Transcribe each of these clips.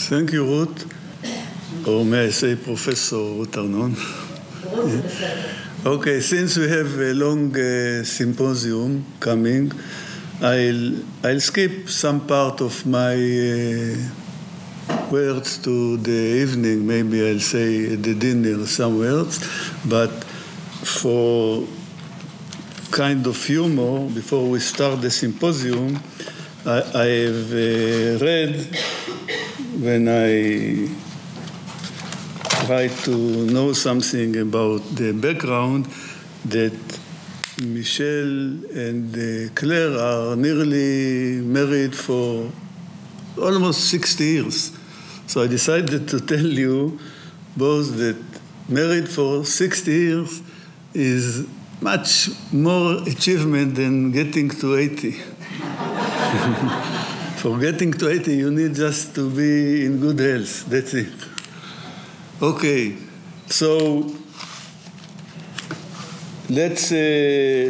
Thank you, Ruth. Or may I say Professor Ruth Arnon? Okay, since we have a long symposium coming, I'll skip some part of my words to the evening. Maybe I'll say at the dinner some words, but for kind of humor, before we start the symposium, I have read, when I try to know something about the background, that Michel and Claire are nearly married for almost 60 years. So I decided to tell you both that married for 60 years is much more achievement than getting to 80. For getting to 80, you need just to be in good health. That's it. Okay, so let's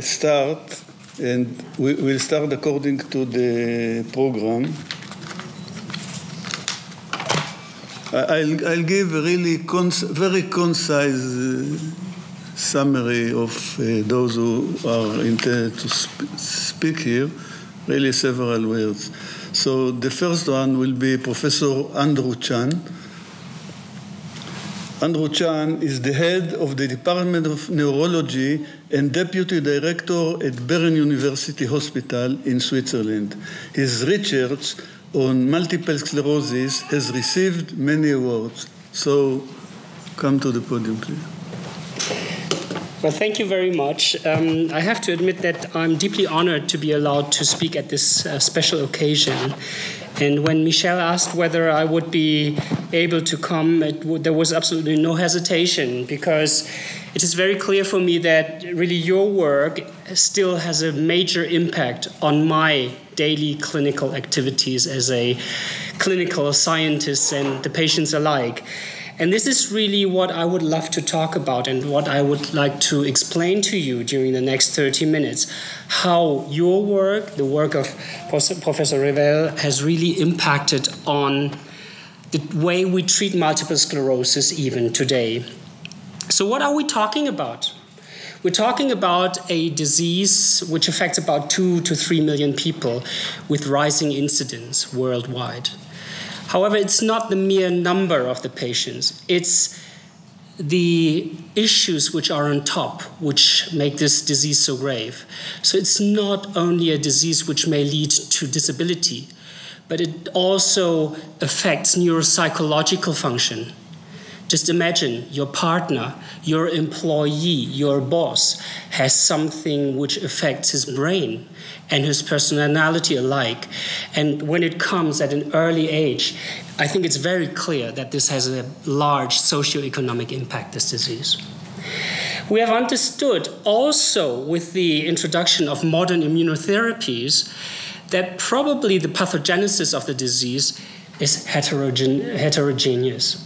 start, and we'll start according to the program. I'll give a really very concise summary of those who are intended to speak here, really several words. So the first one will be Professor Andrew Chan. Andrew Chan is the head of the Department of Neurology and Deputy Director at Bern University Hospital in Switzerland. His research on multiple sclerosis has received many awards. So come to the podium, please. Well, thank you very much. I have to admit that I'm deeply honored to be allowed to speak at this special occasion. And when Michel asked whether I would be able to come, there was absolutely no hesitation, because it is very clear for me that really your work still has a major impact on my daily clinical activities as a clinical scientist and the patients alike. And this is really what I would love to talk about and what I would like to explain to you during the next 30 minutes, how your work, the work of Professor Revel, has really impacted on the way we treat multiple sclerosis even today. So what are we talking about? We're talking about a disease which affects about 2 to 3 million people with rising incidence worldwide. However, it's not the mere number of the patients. It's the issues which are on top which make this disease so grave. So it's not only a disease which may lead to disability, but it also affects neuropsychological function. Just imagine your partner, your employee, your boss has something which affects his brain and his personality alike. And when it comes at an early age, I think it's very clear that this has a large socioeconomic impact, this disease. We have understood also with the introduction of modern immunotherapies that probably the pathogenesis of the disease is heterogeneous.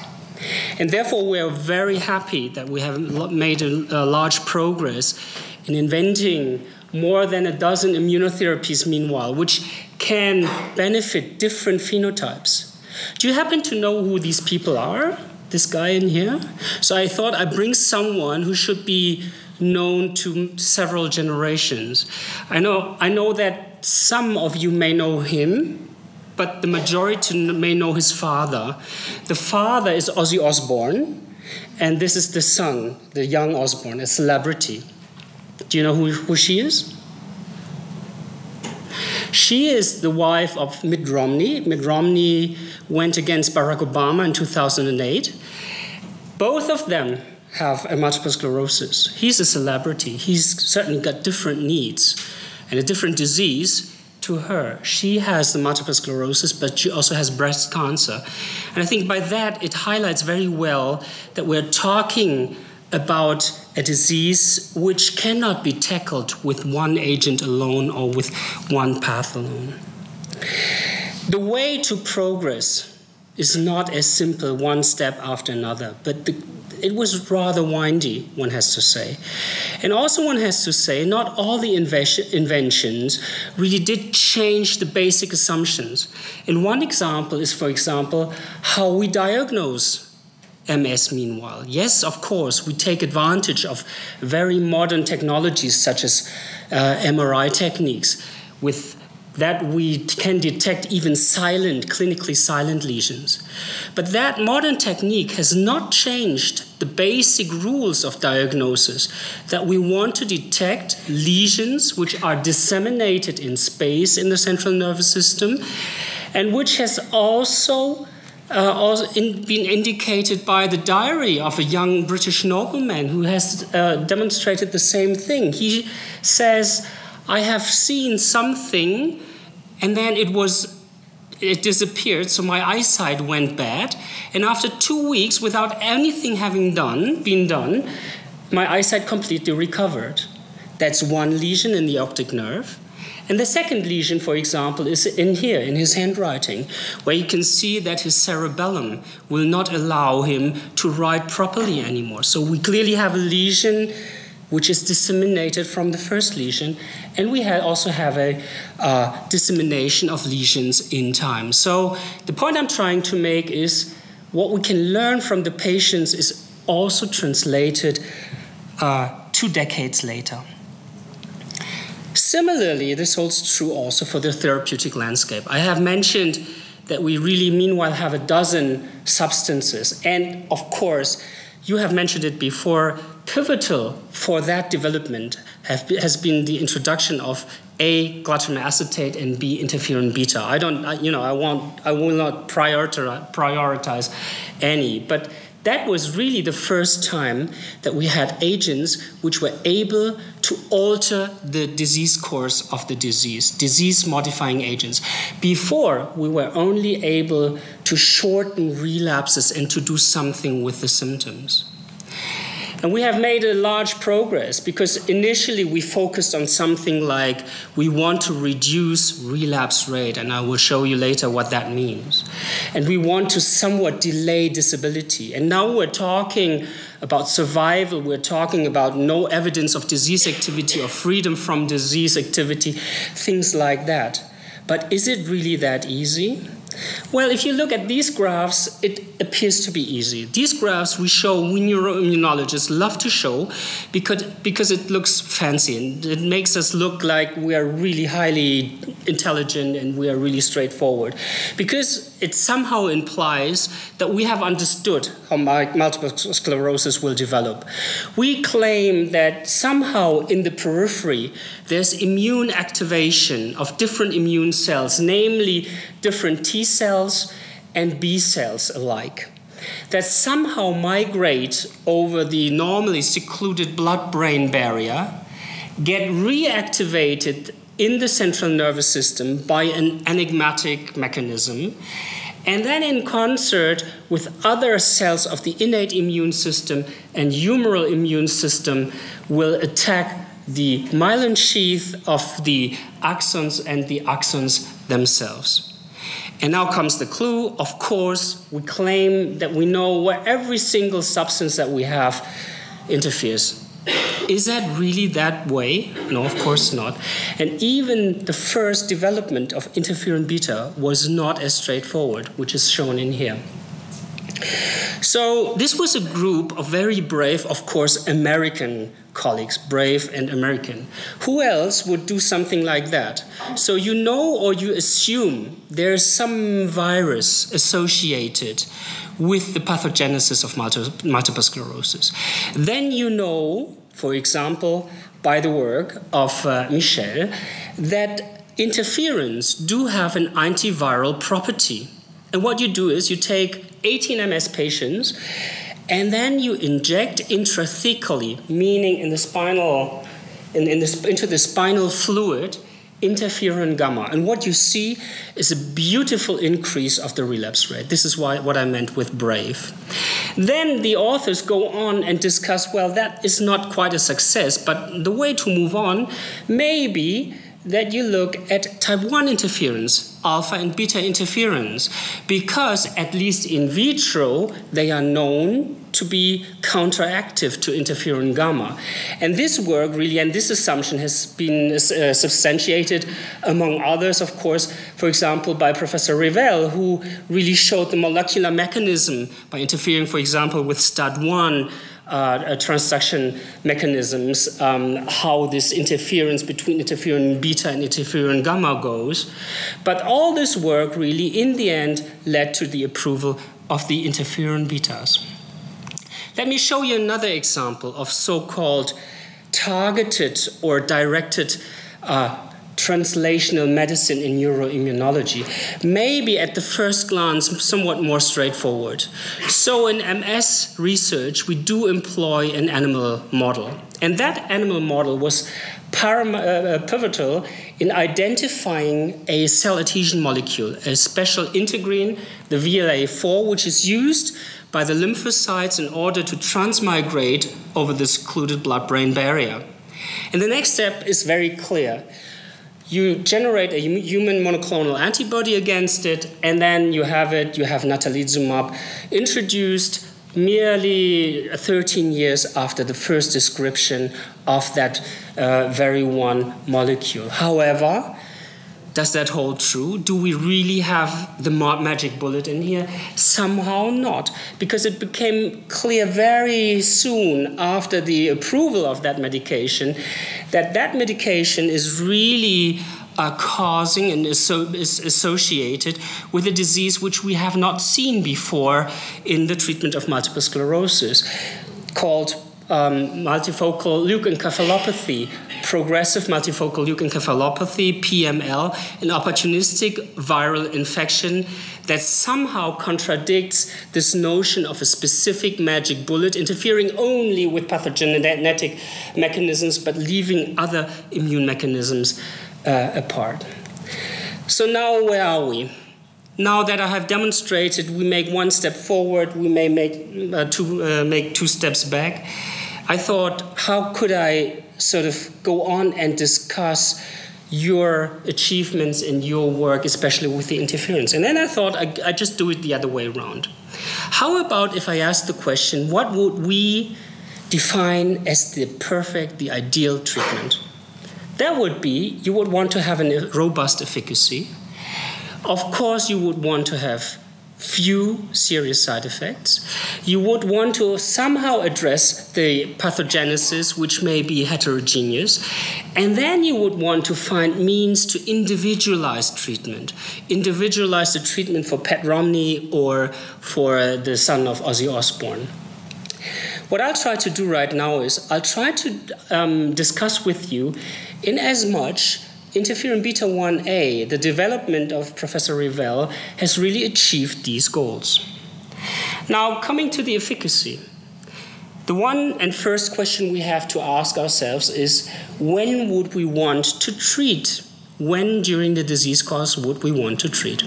And therefore, we are very happy that we have made a large progress in inventing more than a dozen immunotherapies meanwhile, which can benefit different phenotypes. Do you happen to know who these people are? This guy in here? So I thought I'd bring someone who should be known to several generations. I know that some of you may know him, but the majority may know his father. The father is Ozzy Osbourne, and this is the son, the young Osbourne, a celebrity. Do you know who she is? She is the wife of Mitt Romney. Mitt Romney went against Barack Obama in 2008. Both of them have a multiple sclerosis. He's a celebrity. He's certainly got different needs and a different disease to her. She has the multiple sclerosis, but she also has breast cancer. And I think by that, it highlights very well that we're talking about a disease which cannot be tackled with one agent alone or with one path alone. The way to progress is not as simple one step after another, but It was rather windy, one has to say. And also one has to say, not all the inventions really did change the basic assumptions. And one example is, for example, how we diagnose MS meanwhile. Yes, of course, we take advantage of very modern technologies such as MRI techniques. With that we can detect even clinically silent lesions. But that modern technique has not changed the basic rules of diagnosis, that we want to detect lesions which are disseminated in space in the central nervous system, and which has also been indicated by the diary of a young British nobleman who has demonstrated the same thing. He says, I have seen something, and then it disappeared, so my eyesight went bad, and after 2 weeks, without anything having been done, my eyesight completely recovered. That's one lesion in the optic nerve. And the second lesion, for example, is in here, in his handwriting, where you can see that his cerebellum will not allow him to write properly anymore. So we clearly have a lesion which is disseminated from the first lesion, and we also have a dissemination of lesions in time. So the point I'm trying to make is what we can learn from the patients is also translated 2 decades later. Similarly, this holds true also for the therapeutic landscape. I have mentioned that we really meanwhile have a dozen substances, and of course, you have mentioned it before, pivotal for that development has been the introduction of A, glutamic acetate, and B, interferon-beta. I will not prioritize any, but that was really the first time that we had agents which were able to alter the disease course of the disease-modifying agents. Before, we were only able to shorten relapses and to do something with the symptoms. And we have made a large progress because initially we focused on something like we want to reduce relapse rate, and I will show you later what that means. And we want to somewhat delay disability. And now we're talking about survival, we're talking about no evidence of disease activity or freedom from disease activity, things like that. But is it really that easy? Well, if you look at these graphs, it appears to be easy. These graphs we neuroimmunologists love to show because it looks fancy and it makes us look like we are really highly intelligent and we are really straightforward. Because it somehow implies that we have understood how multiple sclerosis will develop. We claim that somehow in the periphery there's immune activation of different immune cells, namely different T cells and B cells alike, that somehow migrate over the normally secluded blood-brain barrier, get reactivated in the central nervous system by an enigmatic mechanism, and then in concert with other cells of the innate immune system and humoral immune system will attack the myelin sheath of the axons and the axons themselves. And now comes the clue. Of course, we claim that we know where every single substance that we have interferes. Is that really that way? No, of course not. And even the first development of interferon-beta was not as straightforward, which is shown in here. So this was a group of very brave, of course, American colleagues, brave and American. Who else would do something like that? So you know or you assume there's some virus associated with the pathogenesis of multiple sclerosis. Then you know, for example, by the work of Michel, that interferons do have an antiviral property. And what you do is you take 18 MS patients and then you inject intrathecally, meaning in the spinal, into the spinal fluid, interferon gamma. And what you see is a beautiful increase of the relapse rate. This is what I meant with brave. Then the authors go on and discuss, well, that is not quite a success, but the way to move on may be that you look at type 1 interference, alpha and beta interference, because at least in vitro, they are known to be counteractive to interferon gamma. And this work really, and this assumption has been substantiated, among others, of course, for example, by Professor Revel, who really showed the molecular mechanism by interfering, for example, with STAT1 transduction mechanisms, how this interference between interferon beta and interferon gamma goes. But all this work really, in the end, led to the approval of the interferon betas. Let me show you another example of so-called targeted or directed translational medicine in neuroimmunology. Maybe at the first glance, somewhat more straightforward. So in MS research, we do employ an animal model. And that animal model was pivotal in identifying a cell adhesion molecule, a special integrin, the VLA4, which is used by the lymphocytes in order to transmigrate over the secluded blood-brain barrier. And the next step is very clear. You generate a human monoclonal antibody against it, and then you have natalizumab introduced merely 13 years after the first description of that very one molecule. However, does that hold true? Do we really have the magic bullet in here? Somehow not, because it became clear very soon after the approval of that medication that that medication is really causing and is associated with a disease which we have not seen before in the treatment of multiple sclerosis, called multifocal leukoencephalopathy, progressive multifocal leukoencephalopathy, PML, an opportunistic viral infection that somehow contradicts this notion of a specific magic bullet, interfering only with pathogenetic mechanisms, but leaving other immune mechanisms apart. So now where are we? Now that I have demonstrated we make one step forward, we may make two steps back, I thought, how could I sort of go on and discuss your achievements in your work, especially with the interference? And then I thought I'd just do it the other way around. How about if I ask the question, what would we define as the perfect, the ideal treatment? That would be, you would want to have a robust efficacy. Of course, you would want to have few serious side effects. You would want to somehow address the pathogenesis, which may be heterogeneous. And then you would want to find means to individualize treatment. Individualize the treatment for Pat Romney or for the son of Ozzy Osbourne. What I'll try to do right now is I'll try to discuss with you in as much interferon beta 1a, the development of Professor Revel, has really achieved these goals. Now, coming to the efficacy, the one and first question we have to ask ourselves is, when would we want to treat? When during the disease course would we want to treat?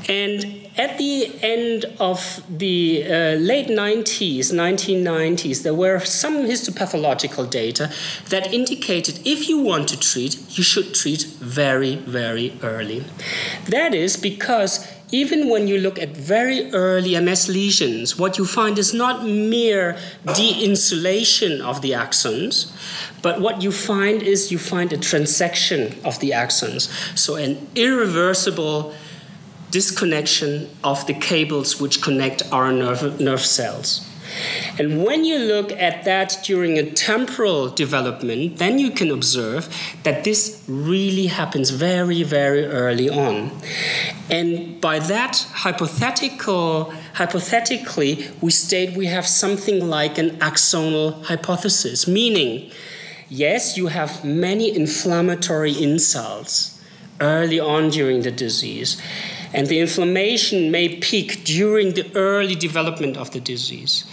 And at the end of the late 1990s, there were some histopathological data that indicated if you want to treat, you should treat very, very early. That is because even when you look at very early MS lesions, what you find is not mere de-insulation of the axons, but what you find is you find a transection of the axons, so an irreversible disconnection of the cables which connect our nerve cells. And when you look at that during a temporal development, then you can observe that this really happens very, very early on. And by that, hypothetically, we state we have something like an axonal hypothesis, meaning, yes, you have many inflammatory insults early on during the disease, and the inflammation may peak during the early development of the disease.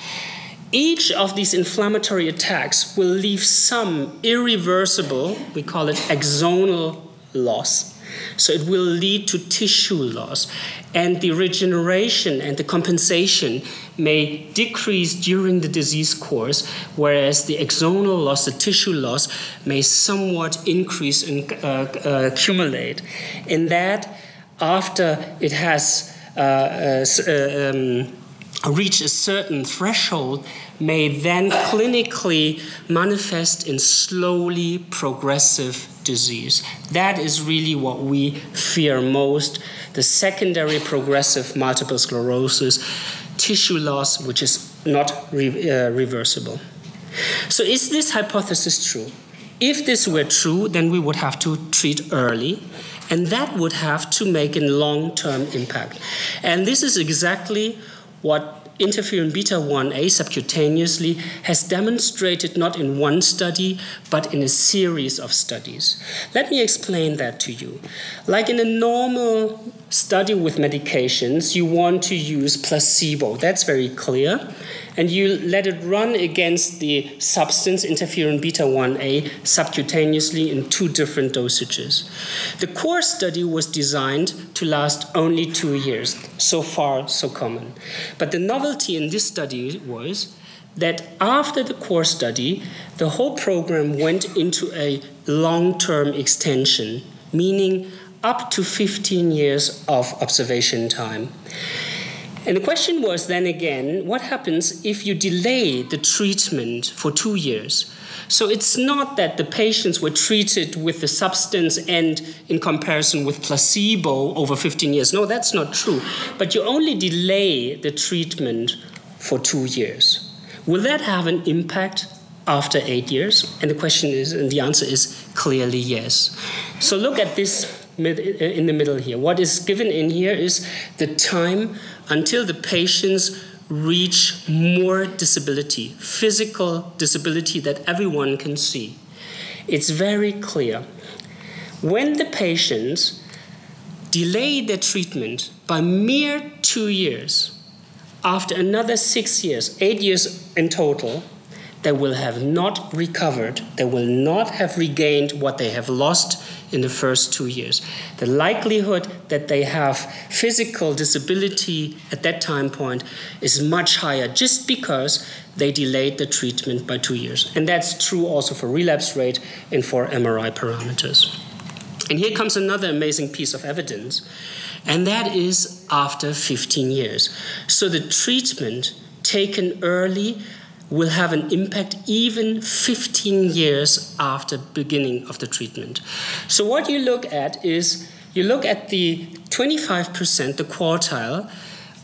Each of these inflammatory attacks will leave some irreversible, we call it axonal loss, So it will lead to tissue loss, and the regeneration and the compensation may decrease during the disease course, whereas the axonal loss, the tissue loss, may somewhat increase and accumulate. And that, after it has reach a certain threshold, may then clinically manifest in slowly progressive disease. That is really what we fear most, the secondary progressive multiple sclerosis, tissue loss, which is not reversible. So is this hypothesis true? If this were true, then we would have to treat early, and that would have to make a long-term impact. And this is exactly what interferon beta 1a subcutaneously has demonstrated, not in one study, but in a series of studies. Let me explain that to you. Like in a normal study with medications, you want to use placebo. That's very clear. And you let it run against the substance interferon beta 1a subcutaneously in 2 different dosages. The core study was designed to last only 2 years. So far, so common. But the novelty in this study was that after the core study, the whole program went into a long-term extension, meaning up to 15 years of observation time. And the question was then again, what happens if you delay the treatment for 2 years? So it's not that the patients were treated with the substance and in comparison with placebo over 15 years. No, that's not true. But you only delay the treatment for 2 years. Will that have an impact after 8 years? And the question is, and the answer is clearly yes. So look at this in the middle here. What is given in here is the time until the patients reach more disability, physical disability that everyone can see. It's very clear. When the patients delay their treatment by mere 2 years, after another 6 years, 8 years in total, they will have not recovered, they will not have regained what they have lost in the first 2 years. The likelihood that they have physical disability at that time point is much higher just because they delayed the treatment by 2 years. And that's true also for relapse rate and for MRI parameters. And here comes another amazing piece of evidence, and that is after 15 years. So the treatment taken early will have an impact even 15 years after beginning of the treatment. So what you look at is, you look at the 25%, the quartile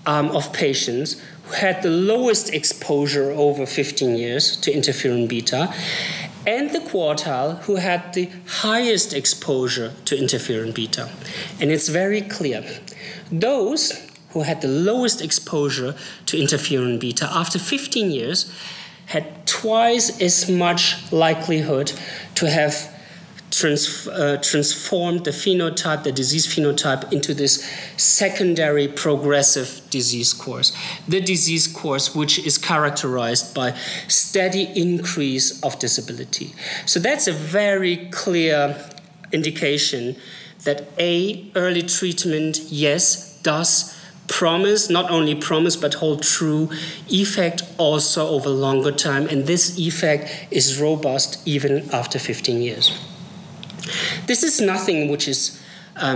of patients who had the lowest exposure over 15 years to interferon beta, and the quartile who had the highest exposure to interferon beta. And it's very clear. Those who had the lowest exposure to interferon beta after 15 years had twice as much likelihood to have transformed the phenotype, the disease phenotype, into this secondary progressive disease course. The disease course which is characterized by steady increase of disability. So that's a very clear indication that early treatment, yes, does promise, not only promise, but hold true effect also over longer time. And this effect is robust even after 15 years. This is nothing which is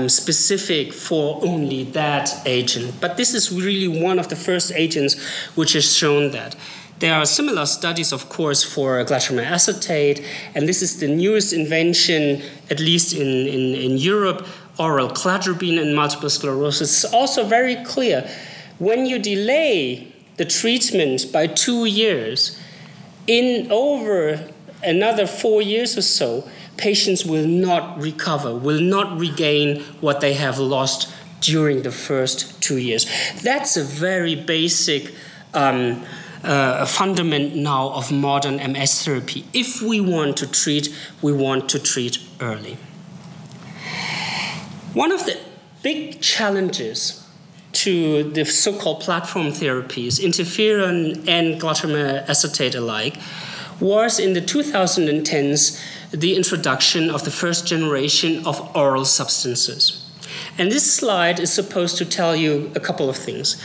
specific for only that agent, but this is really one of the first agents which has shown that. There are similar studies, of course, for glatiramer acetate, and this is the newest invention, at least in Europe, oral cladribine in multiple sclerosis. It's also very clear. When you delay the treatment by 2 years, in over another 4 years or so, patients will not recover, will not regain what they have lost during the first 2 years. That's a very basic fundament now of modern MS therapy. If we want to treat, we want to treat early. One of the big challenges to the so-called platform therapies, interferon and glatiramer acetate alike, was in the 2010s the introduction of the first generation of oral substances. And this slide is supposed to tell you a couple of things.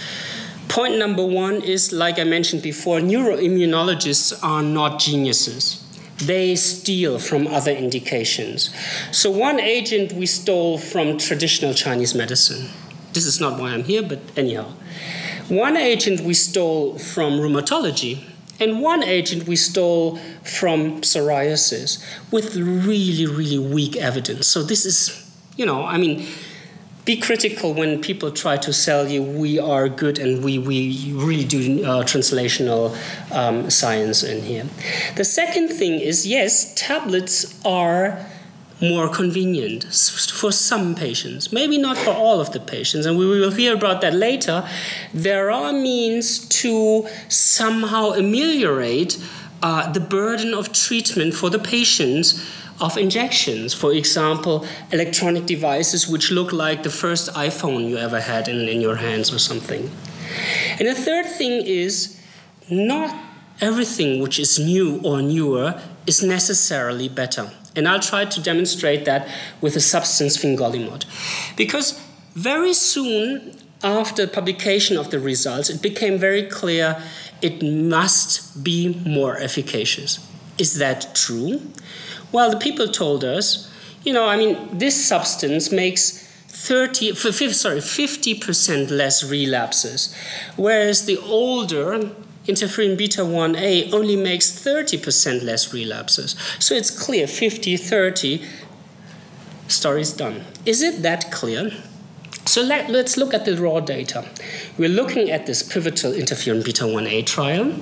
Point number one is, like I mentioned before, neuroimmunologists are not geniuses. They steal from other indications. So one agent we stole from traditional Chinese medicine. This is not why I'm here, but anyhow. One agent we stole from rheumatology, and one agent we stole from psoriasis with really, really weak evidence. So this is, be critical when people try to sell you, we are good and we really do translational science in here. The second thing is, yes, tablets are more convenient for some patients, maybe not for all of the patients, and we will hear about that later. There are means to somehow ameliorate the burden of treatment for the patients of injections. For example, electronic devices which look like the first iPhone you ever had in your hands or something. And the third thing is, not everything which is new or newer is necessarily better. And I'll try to demonstrate that with the substance fingolimod. Because very soon after publication of the results, it became very clear it must be more efficacious. Is that true? Well, the people told us, this substance makes 50% less relapses, whereas the older interferon-beta 1a only makes 30% less relapses. So it's clear, 50-30, story's done. Is it that clear? So let's look at the raw data. We're looking at this pivotal interferon-beta 1a trial.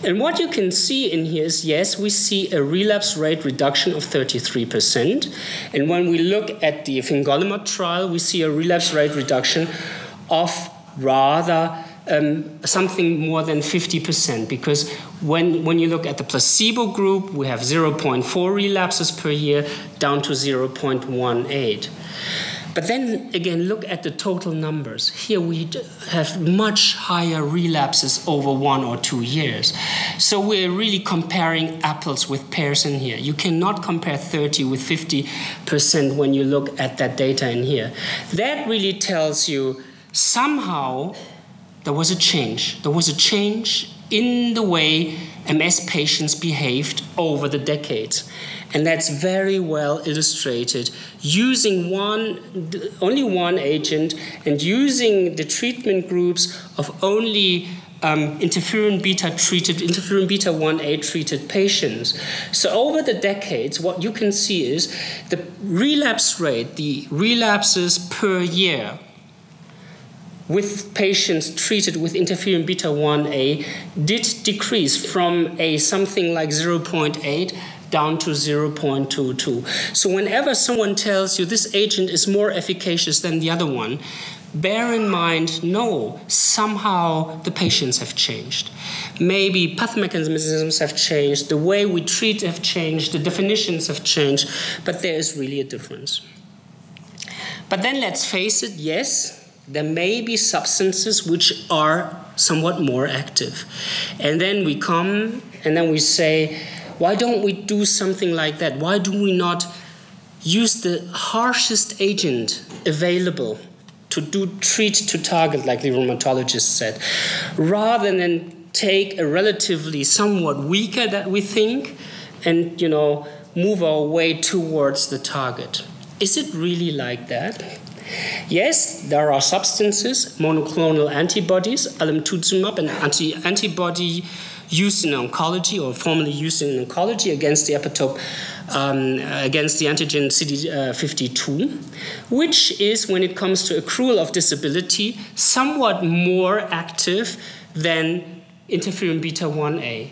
And what you can see in here is, yes, we see a relapse rate reduction of 33%. And when we look at the fingolimod trial, we see a relapse rate reduction of rather something more than 50%, because when you look at the placebo group, we have 0.4 relapses per year down to 0.18. But then again, look at the total numbers. Here we have much higher relapses over 1 or 2 years. So we're really comparing apples with pears in here. You cannot compare 30 with 50% when you look at that data in here. That really tells you somehow there was a change. There was a change in the way MS patients behaved over the decades. And that's very well illustrated using only one agent and using the treatment groups of only interferon-beta 1a treated patients. So over the decades, what you can see is the relapse rate, the relapses per year with patients treated with interferon-beta 1a did decrease from something like 0.8 down to 0.22. So whenever someone tells you this agent is more efficacious than the other one, bear in mind, no, somehow the patients have changed. Maybe pathomechanisms have changed, the way we treat have changed, the definitions have changed, but there is really a difference. But then let's face it, yes, there may be substances which are somewhat more active. And then we come and then we say, why don't we do something like that? Why do we not use the harshest agent available to treat to target, like the rheumatologist said, rather than take a relatively somewhat weaker that we think and, move our way towards the target? Is it really like that? Yes, there are substances, monoclonal antibodies, alemtuzumab, an antibody used in oncology or formerly used in oncology against the epitope, against the antigen CD52, which is, when it comes to accrual of disability, somewhat more active than interferon-beta 1a.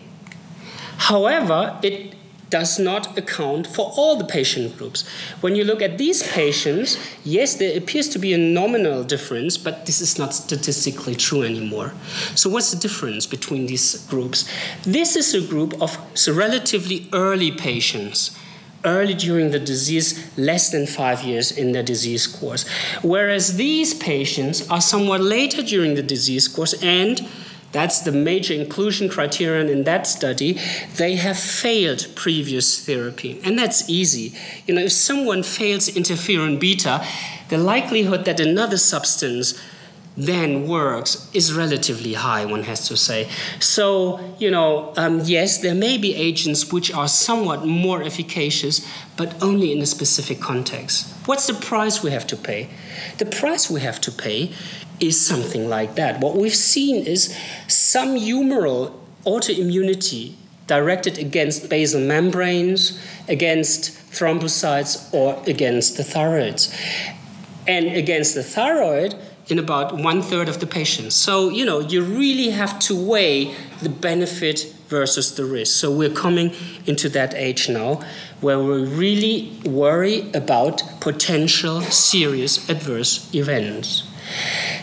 However, it does not account for all the patient groups. When you look at these patients, yes, there appears to be a nominal difference, but this is not statistically true anymore. So what's the difference between these groups? This is a group of relatively early patients, early during the disease, less than 5 years in their disease course. Whereas these patients are somewhat later during the disease course and That's the major inclusion criterion in that study. They have failed previous therapy. And that's easy. You know, if someone fails interferon-beta, the likelihood that another substance then works is relatively high, one has to say. So, you know, yes, there may be agents which are somewhat more efficacious, but only in a specific context. What's the price we have to pay? The price we have to pay is something like that. What we've seen is some humoral autoimmunity directed against basal membranes, against thrombocytes, or against the thyroids. And against the thyroid, in about 1/3 of the patients. So, you know, you really have to weigh the benefit versus the risk. So we're coming into that age now where we really worry about potential serious adverse events.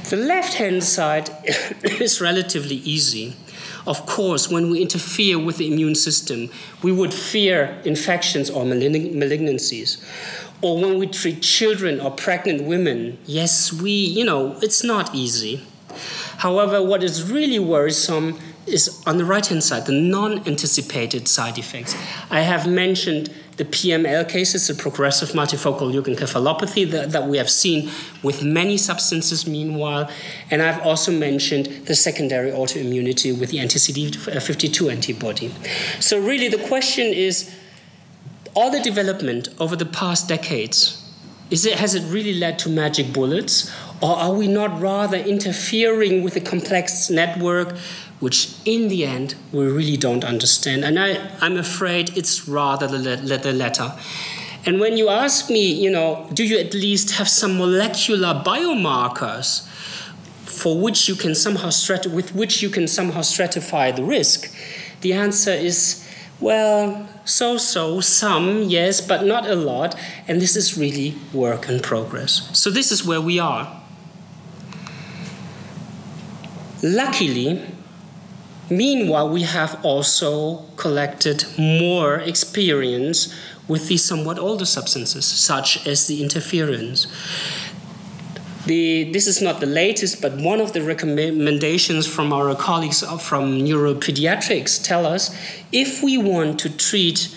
The left-hand side is relatively easy. Of course, when we interfere with the immune system, we would fear infections or malignancies. Or when we treat children or pregnant women, yes, it's not easy. However, what is really worrisome is on the right-hand side, the non-anticipated side effects. I have mentioned the PML cases, the progressive multifocal leukoencephalopathy that we have seen with many substances meanwhile, and I've also mentioned the secondary autoimmunity with the anti-CD52 antibody. So really the question is, all the development over the past decades, has it really led to magic bullets? Or are we not rather interfering with a complex network, which in the end we really don't understand? And I'm afraid it's rather the latter. And when you ask me, you know, do you at least have some molecular biomarkers for which you can somehow with which you can somehow stratify the risk? The answer is, well, some, yes, but not a lot, and this is really work in progress. So this is where we are. Luckily, meanwhile, we have also collected more experience with these somewhat older substances, such as the interferons. This is not the latest, but one of the recommendations from our colleagues from neuropediatrics tell us if we want to treat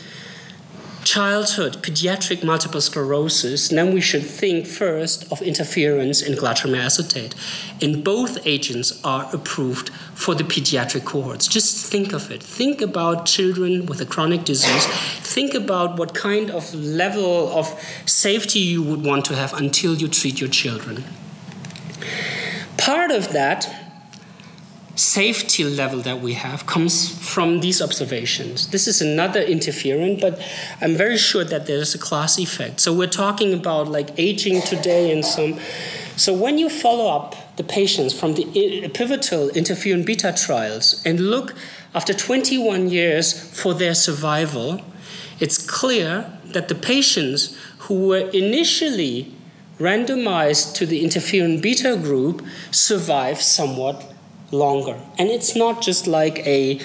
childhood pediatric multiple sclerosis, then we should think first of interferons and glatiramer acetate. And both agents are approved for the pediatric cohorts. Just think of it. Think about children with a chronic disease. Think about what kind of level of safety you would want to have until you treat your children. Part of that safety level that we have comes from these observations. This is another interferon, but I'm very sure that there's a class effect. So we're talking about like aging today and some. So when you follow up the patients from the pivotal interferon-beta trials and look after 21 years for their survival, it's clear that the patients who were initially randomized to the interferon-beta group survive somewhat longer. And it's not just like a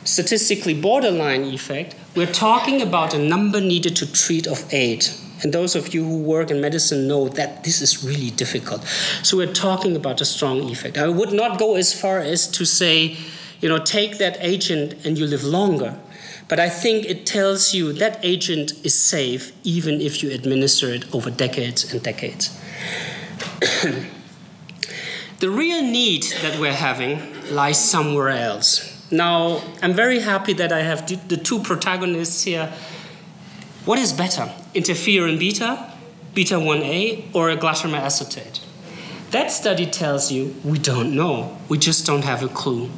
statistically borderline effect. We're talking about a number needed to treat of 8. And those of you who work in medicine know that this is really difficult. So we're talking about a strong effect. I would not go as far as to say, you know, take that agent and you live longer. But I think it tells you that agent is safe even if you administer it over decades and decades. The real need that we're having lies somewhere else. Now, I'm very happy that I have the two protagonists here. What is better, interferon-beta, beta-1A, or a glatiramer acetate? That study tells you we don't know. We just don't have a clue.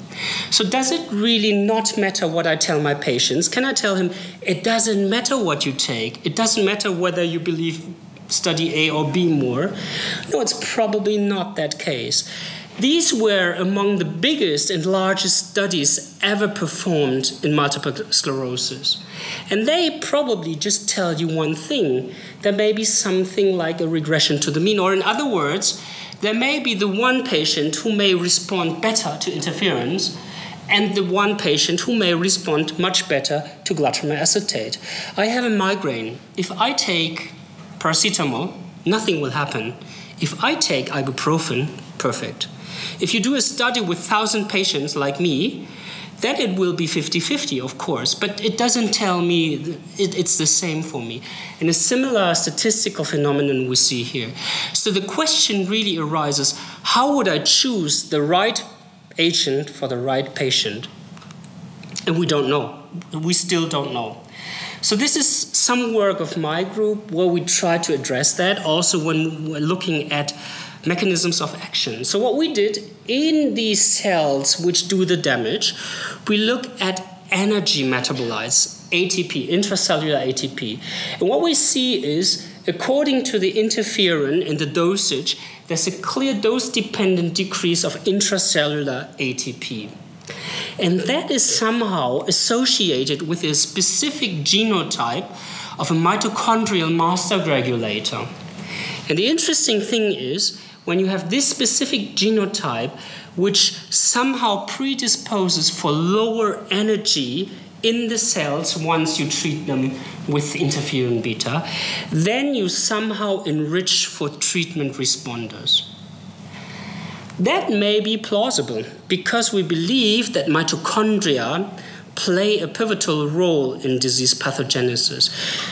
So does it really not matter what I tell my patients? Can I tell him, it doesn't matter what you take. It doesn't matter whether you believe study A or B more? No, it's probably not that case. These were among the biggest and largest studies ever performed in multiple sclerosis. And they probably just tell you one thing. There may be something like a regression to the mean, or in other words, there may be the one patient who may respond better to interferons and the one patient who may respond much better to glatiramer acetate. I have a migraine. If I take paracetamol, nothing will happen. If I take ibuprofen, perfect. If you do a study with 1,000 patients like me, then it will be 50-50, of course, but it doesn't tell me it's the same for me. And a similar statistical phenomenon we see here. So the question really arises, how would I choose the right agent for the right patient? And we don't know. We still don't know. So this is some work of my group where we try to address that, also when we're looking at mechanisms of action. So what we did in these cells which do the damage, we look at energy metabolites, ATP, intracellular ATP. And what we see is, according to the interferon and the dosage, there's a clear dose-dependent decrease of intracellular ATP. And that is somehow associated with a specific genotype of a mitochondrial master regulator. And the interesting thing is, when you have this specific genotype, which somehow predisposes for lower energy in the cells once you treat them with interferon beta, then you somehow enrich for treatment responders. That may be plausible because we believe that mitochondria play a pivotal role in disease pathogenesis.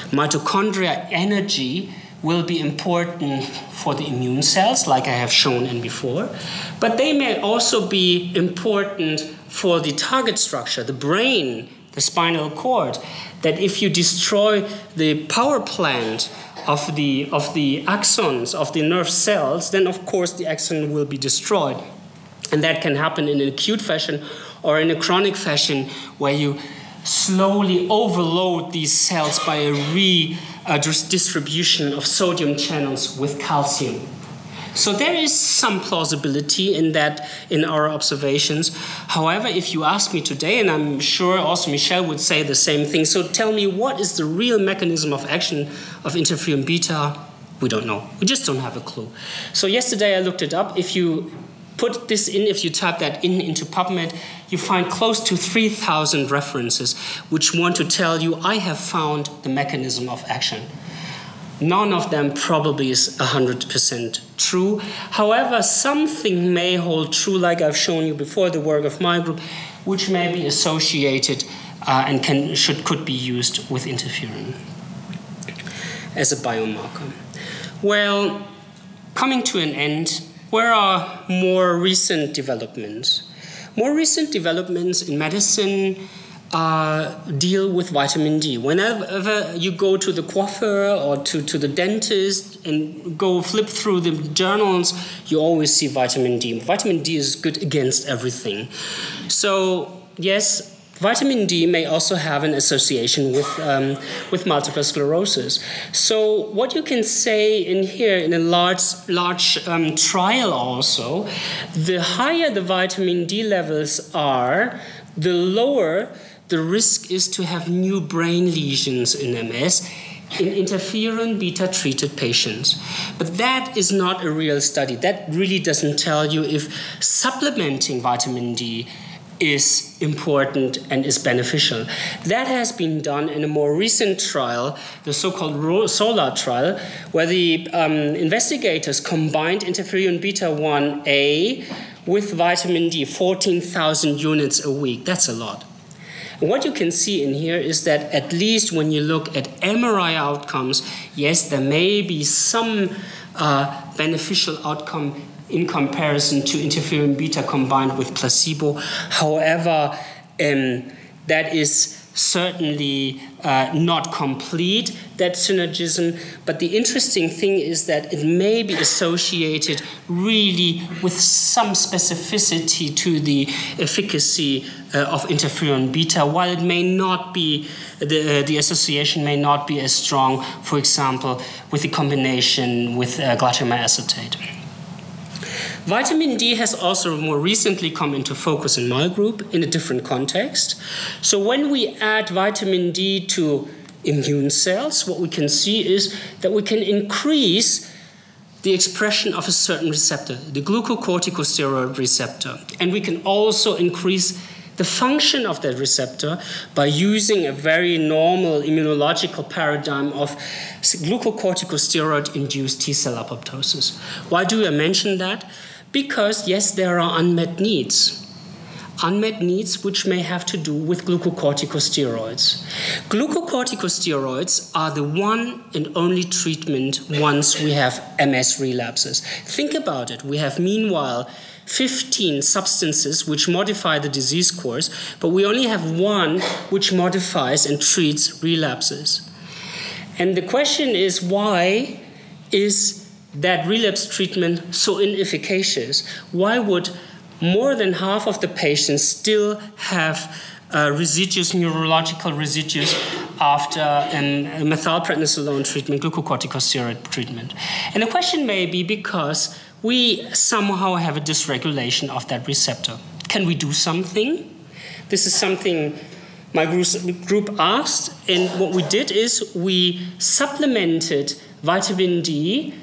Mitochondria energy will be important for the immune cells, like I have shown in before, but they may also be important for the target structure, the brain, the spinal cord, that if you destroy the power plant of the axons, of the nerve cells, then of course the axon will be destroyed. And that can happen in an acute fashion or in a chronic fashion where you slowly overload these cells by a redistribution of sodium channels with calcium. So there is some plausibility in that in our observations. However, if you ask me today, and I'm sure also Michel would say the same thing, so tell me what is the real mechanism of action of interferon beta? We don't know. We just don't have a clue. So yesterday I looked it up. If you put this in, if you type that into PubMed, you find close to 3,000 references which want to tell you, I have found the mechanism of action. None of them probably is 100% true. However, something may hold true, like I've shown you before, the work of my group, which may be associated and could be used with interferon as a biomarker. Well, coming to an end, where are more recent developments? More recent developments in medicine deal with vitamin D. Whenever you go to the coiffeur or to the dentist and go flip through the journals, you always see vitamin D. Vitamin D is good against everything. So yes, vitamin D may also have an association with multiple sclerosis. So what you can say in here, in a large trial also, the higher the vitamin D levels are, the lower the risk is to have new brain lesions in MS in interferon beta treated patients. But that is not a real study. That really doesn't tell you if supplementing vitamin D is important and is beneficial. That has been done in a more recent trial, the so-called SOLAR trial, where the investigators combined interferon beta 1A with vitamin D, 14,000 units a week. That's a lot. And what you can see in here is that at least when you look at MRI outcomes, yes, there may be some beneficial outcome in comparison to interferon beta combined with placebo. However, that is certainly not complete, that synergism. But the interesting thing is that it may be associated really with some specificity to the efficacy of interferon beta, while it may not be, the association may not be as strong, for example, with the combination with glutamate acetate. Vitamin D has also more recently come into focus in my group in a different context. So when we add vitamin D to immune cells, what we can see is that we can increase the expression of a certain receptor, the glucocorticosteroid receptor. And we can also increase the function of that receptor by using a very normal immunological paradigm of glucocorticosteroid-induced T-cell apoptosis. Why do I mention that? Because, yes, there are unmet needs. Unmet needs which may have to do with glucocorticosteroids. Glucocorticosteroids are the one and only treatment once we have MS relapses. Think about it. We have, meanwhile, 15 substances which modify the disease course, but we only have one which modifies and treats relapses. And the question is, why is that relapse treatment so inefficacious? Why would more than half of the patients still have residues, neurological residues, after a methylprednisolone treatment, glucocorticosteroid treatment? And the question may be because we somehow have a dysregulation of that receptor. Can we do something? This is something my group asked, and what we did is we supplemented vitamin D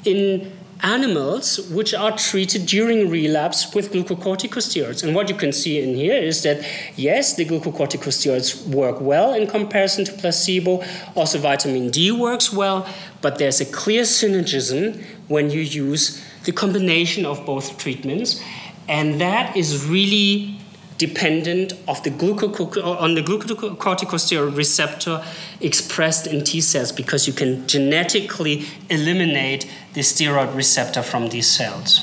in animals which are treated during relapse with glucocorticosteroids. And what you can see in here is that, yes, the glucocorticosteroids work well in comparison to placebo. Also, vitamin D works well, but there's a clear synergism when you use the combination of both treatments. And that is really dependent on the glucocorticosteroid receptor expressed in T cells, because you can genetically eliminate the steroid receptor from these cells.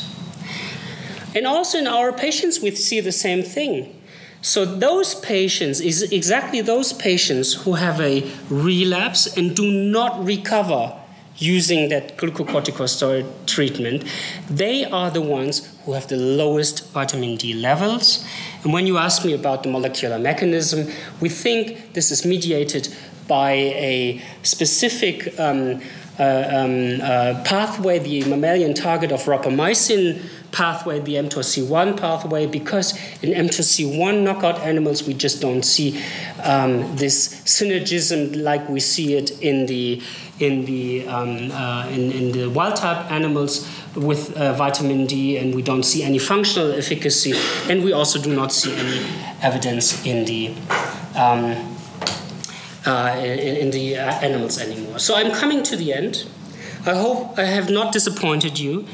And also in our patients, we see the same thing. So those patients, is exactly those patients who have a relapse and do not recover using that glucocorticosteroid treatment, they are the ones who have the lowest vitamin D levels. And when you ask me about the molecular mechanism, we think this is mediated by a specific pathway, the mammalian target of rapamycin pathway, the mTORC1 pathway, because in mTORC1 knockout animals, we just don't see this synergism like we see it in the wild type animals with vitamin D, and we don't see any functional efficacy, and we also do not see any evidence in the animals anymore. So I'm coming to the end. I hope I have not disappointed you.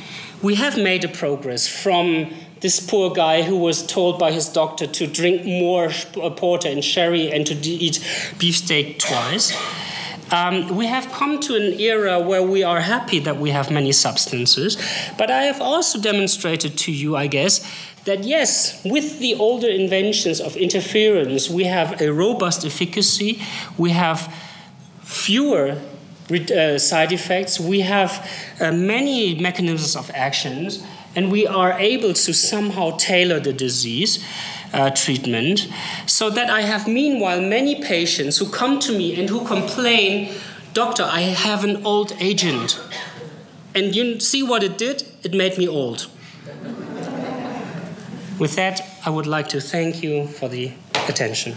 We have made a progress from this poor guy who was told by his doctor to drink more porter and sherry and to eat beefsteak twice. We have come to an era where we are happy that we have many substances, but I have also demonstrated to you, I guess, that yes, with the older inventions of interferons, we have a robust efficacy, we have fewer side effects, we have many mechanisms of actions, and we are able to somehow tailor the disease treatment, so that I have meanwhile many patients who come to me and who complain, "Doctor, I have an old agent." And you see what it did? It made me old. With that, I would like to thank you for the attention.